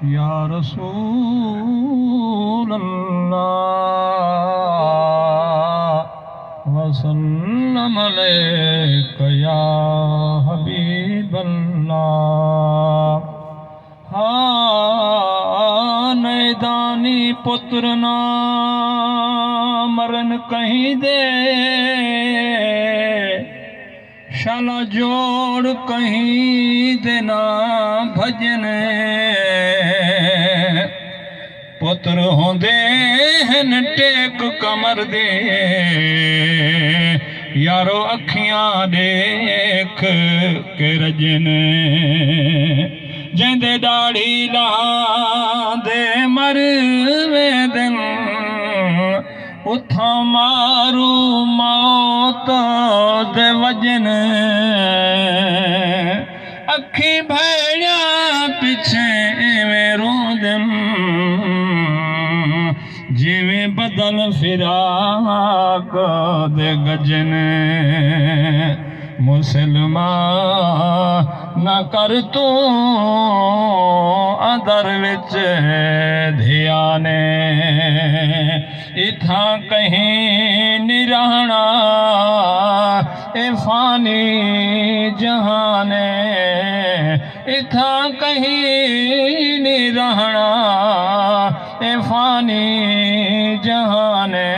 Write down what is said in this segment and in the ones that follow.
या रसूल अल्लाह वसल्लम अलैका या हबीब अल्लाह। हाँ नैदानी पुत्र ना मरन कहीं दे, शाला जोड़ कहीं देना भजन। पुत्र होंदे हन टेक कमर दे, यारो अखियां देख के रजन। जेंदे दाढ़ी लांदे मर वेदन, उथा मारू मौत दे वजन। अखी भैया पिछे एवें रोंदन, जिवें बदल फिराक दे गजन। मुसलमान न कर तू अंदर विच ध्याने, इथा कहीं नहीं रहना ए फानी जहाने। इथा कहीं नहीं रहना ए फानी जहाने।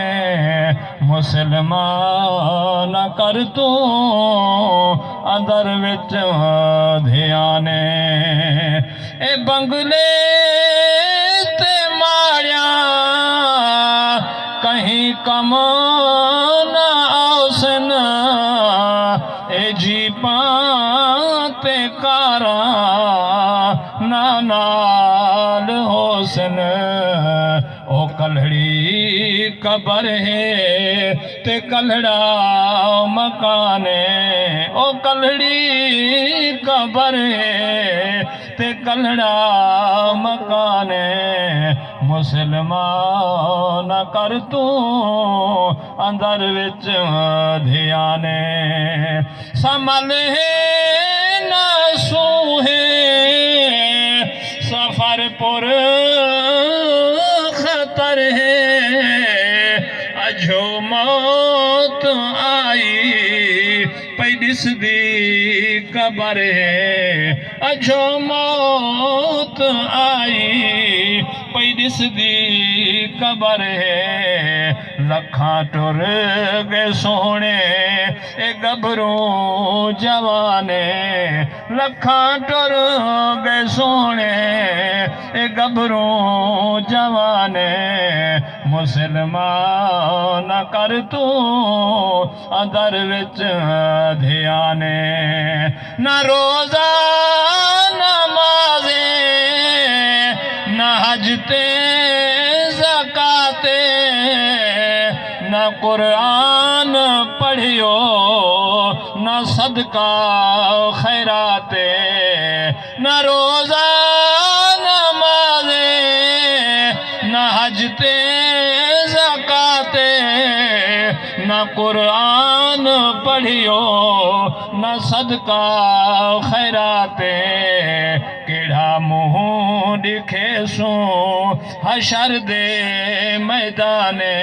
मुसलमान कर तू अंदर विच ध्याने। ए बंगले ते माड़िया कहीं कम न आसन, ए जीपां ते कारा ना नाल होसन। ओ कलड़ी कबर है ते कलड़ा मकाने। ओ कलड़ी कबर है ते कलड़ा मकाने। मुसलमान कर तू अंदर विच ध्याने। संभल है न सूहे सफर पुर खतर है। अजो मौत आई पई दिसदी कबर है। अजो मौत आई पई दिसदी कबर है। लखा टुर गए सोने ए गभरू जवाने। लखा टुर गए सोने ए गभरू जवाने। मुसलमान कर तू अंदर विच ध्याने। न रोजा नमाज़े न हजते ज़काते, न कुरान पढ़ियो न सदका खैराते। न रोजा नमाज़े न हजते ज़काते, न कुरान पढ़ियो न सदका खैराते। केड़ा मुँह दिखे सो हशर दे मैदाने।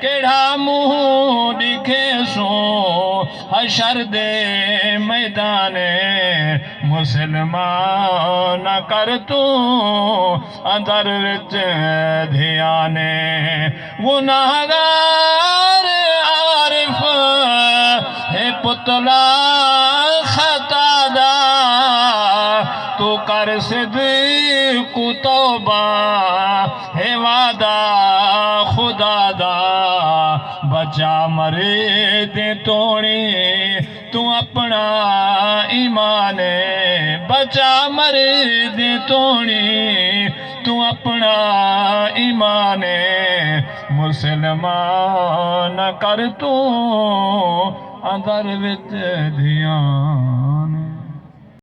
केड़ा मुँह दिखे सो हशर दे मैदाने। मुसलमान कर तू अंदर विच ध्याने। गुनाहगार आरिफ है पुतला खता दा, तू कर सिद्क़ तौबा है वादा खुदा दा। बचा मरे दे तोड़ी तू अपना ईमान। बचा मरे दे तोड़ी तू अपना ईमान। मुसलमान कर तू अंदर विच ध्यान।